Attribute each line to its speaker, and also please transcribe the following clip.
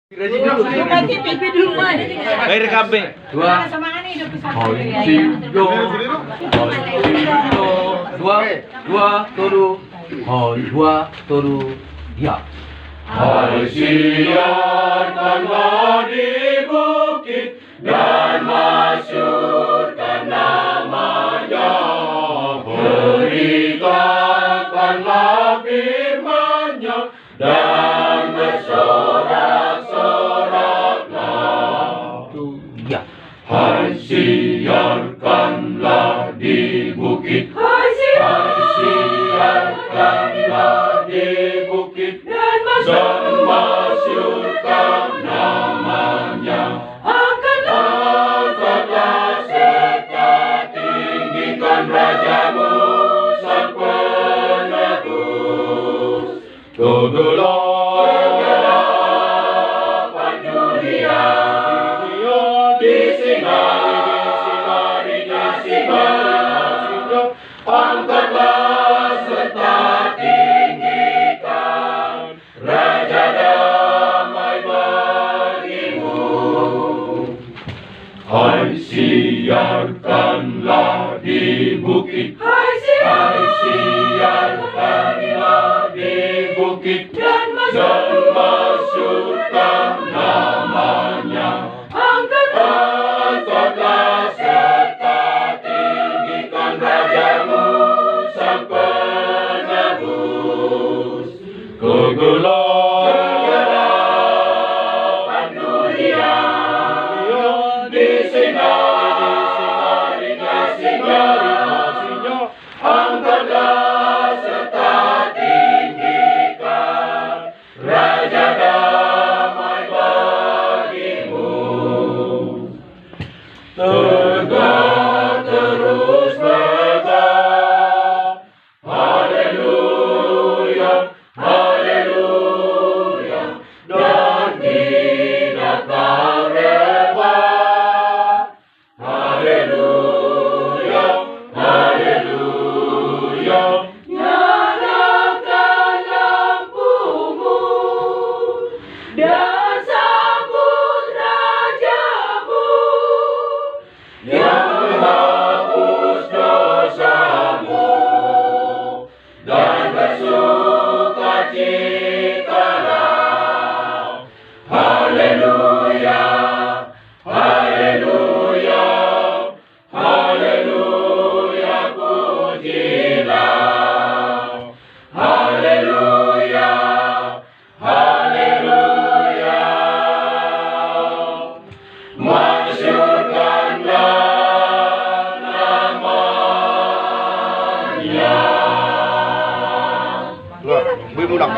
Speaker 1: Rezi dulu.
Speaker 2: Pipi dulu, Mas.
Speaker 1: Ayo rekam be.
Speaker 2: Dua.
Speaker 3: Dua, turu. Dua, turu. Ya.
Speaker 4: Hai siarkanlah di bukit dan masyhurkan namanya. Beritakanlah firman-Nya dan bersorak-soraklah.
Speaker 3: Ya.
Speaker 4: Hai siarkanlah di bukit. Hai siarkanlah di bukit dan masyhurkan namanya. Angkatlah serta tinggikan rajamu sang penebus. Kegelapan dunia disingari. Angkatlah serta tinggikan Raja damai bagimu. Hai siarkanlah di bukit. Hai siarkanlah di bukit dan masyhurkan namanya. Angkatlah serta tinggikan rajamu sang penebus. Kegelapan dunia disingari. Angkatlah serta tinggikan Raja damai bagimu. Tegak terus tegak. Haleluya, haleluya, dan tidak kau rebah. Haleluya, haleluya. Nyalakan lampumu dan sambut rajamu yang menghapus dosamu dan bersukacitalah. Haleluya, haleluya, haleluya, pujilah. Haleluya, haleluya. Masyhurkanlah namanya.
Speaker 1: Belum ulang.